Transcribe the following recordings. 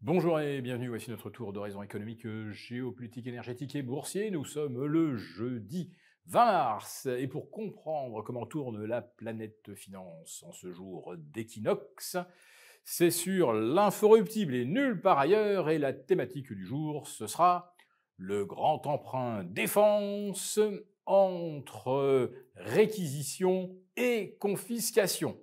Bonjour et bienvenue, voici notre tour d'horizon économique, géopolitique, énergétique et boursier. Nous sommes le jeudi 20 mars et pour comprendre comment tourne la planète finance en ce jour d'équinoxe, c'est sur l'inforruptible et nulle part ailleurs et la thématique du jour, ce sera le grand emprunt défense entre réquisition et confiscation.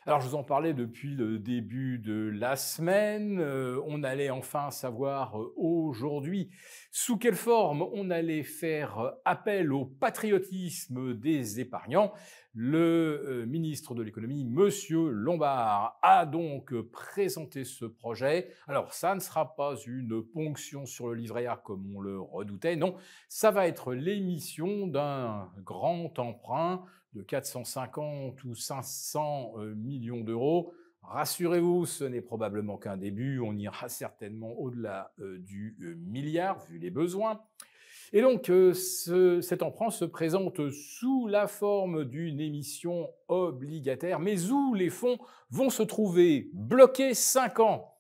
Alors, je vous en parlais depuis le début de la semaine. On allait enfin savoir aujourd'hui sous quelle forme on allait faire appel au patriotisme des épargnants. Le ministre de l'économie, Monsieur Lombard, a donc présenté ce projet. Alors, ça ne sera pas une ponction sur le livret A comme on le redoutait. Non, ça va être l'émission d'un grand emprunt de 450 ou 500 millions d'euros. Rassurez-vous, ce n'est probablement qu'un début, on ira certainement au-delà du milliard, vu les besoins. Et donc, cet emprunt se présente sous la forme d'une émission obligataire, mais où les fonds vont se trouver bloqués 5 ans.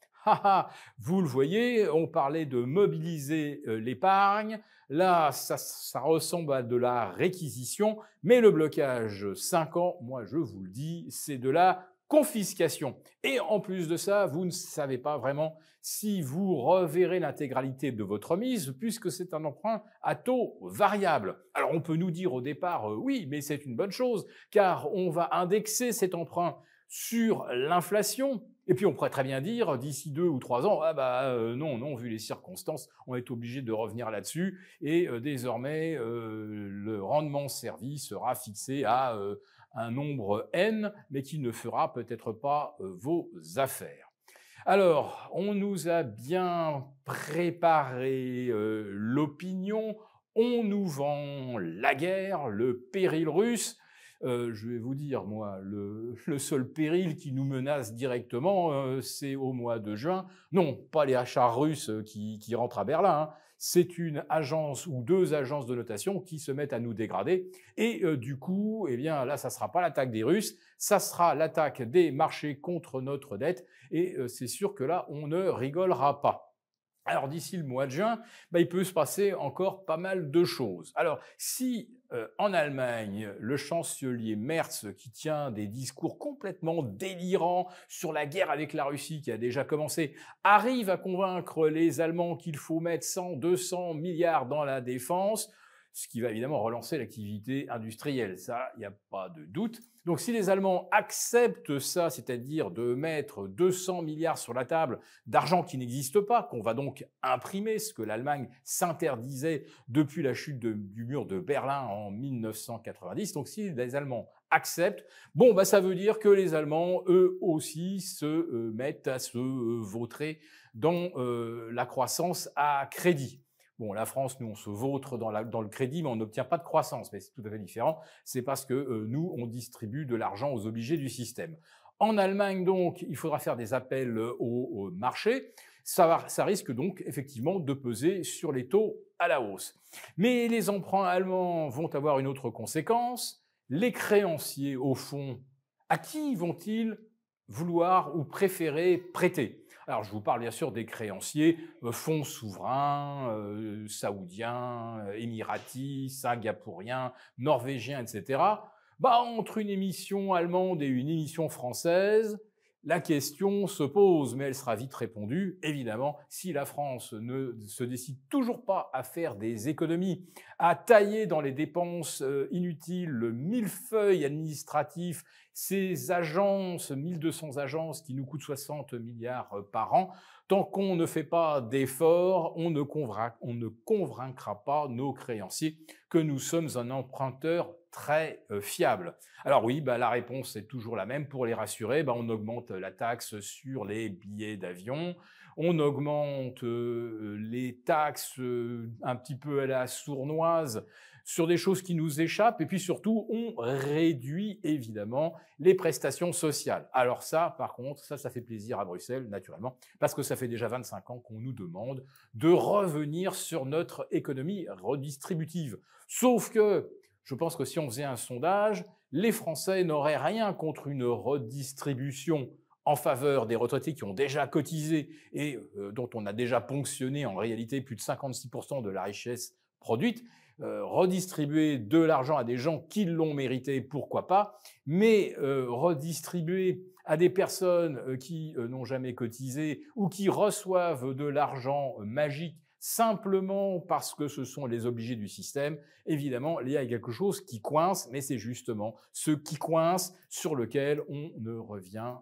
Vous le voyez, on parlait de mobiliser l'épargne. Là, ça ressemble à de la réquisition, mais le blocage 5 ans, moi je vous le dis, c'est de la confiscation. Et en plus de ça, vous ne savez pas vraiment si vous reverrez l'intégralité de votre mise, puisque c'est un emprunt à taux variable. Alors on peut nous dire au départ, oui, mais c'est une bonne chose, car on va indexer cet emprunt sur l'inflation. Et puis on pourrait très bien dire, d'ici 2 ou 3 ans, non, vu les circonstances, on est obligé de revenir là-dessus, et désormais, le rendement servi sera fixé à un nombre N, mais qui ne fera peut-être pas vos affaires. Alors, on nous a bien préparé l'opinion, on nous vend la guerre, le péril russe. Je vais vous dire, moi, le seul péril qui nous menace directement, c'est au mois de juin. Non, pas les chars russes qui rentrent à Berlin, hein. C'est une agence ou 2 agences de notation qui se mettent à nous dégrader. Et du coup, eh bien là, ça sera pas l'attaque des Russes, ça sera l'attaque des marchés contre notre dette. Et c'est sûr que là, on ne rigolera pas. Alors d'ici le mois de juin, il peut se passer encore pas mal de choses. Alors si en Allemagne, le chancelier Merz, qui tient des discours complètement délirants sur la guerre avec la Russie qui a déjà commencé, arrive à convaincre les Allemands qu'il faut mettre 100, 200 milliards dans la défense, ce qui va évidemment relancer l'activité industrielle, ça, il n'y a pas de doute. Donc si les Allemands acceptent ça, c'est-à-dire de mettre 200 milliards sur la table d'argent qui n'existe pas, qu'on va donc imprimer, ce que l'Allemagne s'interdisait depuis la chute du mur de Berlin en 1990, donc si les Allemands acceptent, ça veut dire que les Allemands, eux aussi, se mettent à se vautrer dans la croissance à crédit. Bon, la France, nous, on se vautre dans le crédit, mais on n'obtient pas de croissance. Mais c'est tout à fait différent. C'est parce que nous, on distribue de l'argent aux obligés du système. En Allemagne, donc, il faudra faire des appels au marché. Ça risque donc effectivement de peser sur les taux à la hausse. Mais les emprunts allemands vont avoir une autre conséquence. Les créanciers, au fond, à qui vont-ils vouloir ou préférer prêter? Alors, je vous parle bien sûr des créanciers, fonds souverains, saoudiens, émiratis, singapouriens, norvégiens, etc. Entre une émission allemande et une émission française, la question se pose, mais elle sera vite répondue. Évidemment, si la France ne se décide toujours pas à faire des économies, à tailler dans les dépenses inutiles, le millefeuille administratif, ces agences, 1200 agences qui nous coûtent 60 milliards par an, tant qu'on ne fait pas d'efforts, on ne convaincra pas nos créanciers que nous sommes un emprunteur très fiable. Alors oui, la réponse est toujours la même. Pour les rassurer, on augmente la taxe sur les billets d'avion, on augmente les taxes un petit peu à la sournoise sur des choses qui nous échappent, et puis surtout, on réduit évidemment les prestations sociales. Alors ça, par contre, ça fait plaisir à Bruxelles, naturellement, parce que ça fait déjà 25 ans qu'on nous demande de revenir sur notre économie redistributive. Sauf que, je pense que si on faisait un sondage, les Français n'auraient rien contre une redistribution en faveur des retraités qui ont déjà cotisé et dont on a déjà ponctionné en réalité plus de 56% de la richesse produite, redistribuer de l'argent à des gens qui l'ont mérité, pourquoi pas, mais redistribuer à des personnes qui n'ont jamais cotisé ou qui reçoivent de l'argent magique simplement parce que ce sont les obligés du système, évidemment, il y a quelque chose qui coince, mais c'est justement ce qui coince sur lequel on ne revient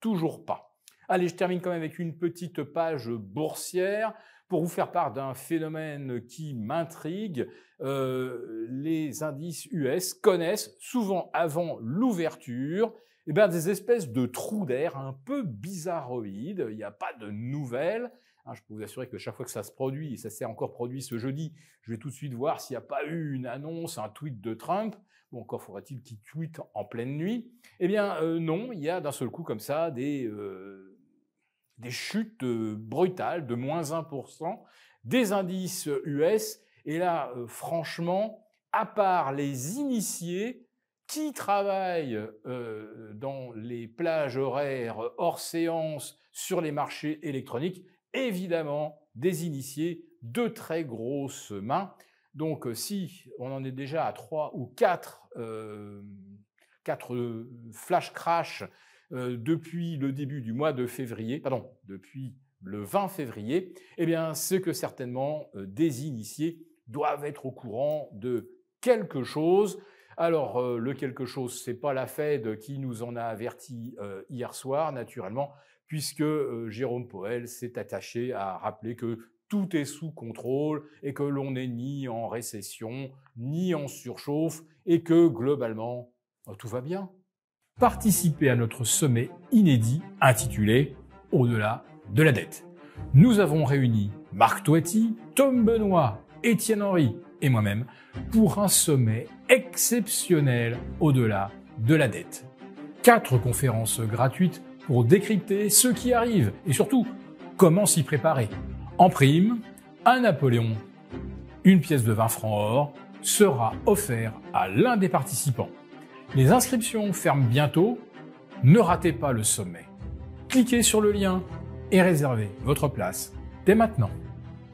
toujours pas. Allez, je termine quand même avec une petite page boursière pour vous faire part d'un phénomène qui m'intrigue. Les indices US connaissent souvent avant l'ouverture des espèces de trous d'air un peu bizarroïdes. Il n'y a pas de nouvelles. Je peux vous assurer que chaque fois que ça se produit, et ça s'est encore produit ce jeudi, je vais tout de suite voir s'il n'y a pas eu une annonce, un tweet de Trump. Bon, encore faudra-t-il qu'il tweete en pleine nuit. Non, il y a d'un seul coup comme ça des chutes brutales de moins 1% des indices US. Et là, franchement, à part les initiés qui travaillent dans les plages horaires hors séance sur les marchés électroniques, évidemment, des initiés de très grosses mains. Donc, si on en est déjà à 3 ou 4 flash crash depuis le début du mois de février, depuis le 20 février, c'est que certainement des initiés doivent être au courant de quelque chose. Alors, le quelque chose, c'est pas la Fed qui nous en a averti hier soir, naturellement, puisque Jérôme Powell s'est attaché à rappeler que tout est sous contrôle et que l'on n'est ni en récession, ni en surchauffe et que globalement, tout va bien. Participez à notre sommet inédit intitulé « Au-delà de la dette ». Nous avons réuni Marc Toiti, Tom Benoît, Étienne Henry et moi-même pour un sommet exceptionnel au-delà de la dette. 4 conférences gratuites pour décrypter ce qui arrive et surtout comment s'y préparer. En prime, un Napoléon, une pièce de 20 francs or sera offert à l'un des participants. Les inscriptions ferment bientôt, ne ratez pas le sommet. Cliquez sur le lien et réservez votre place dès maintenant.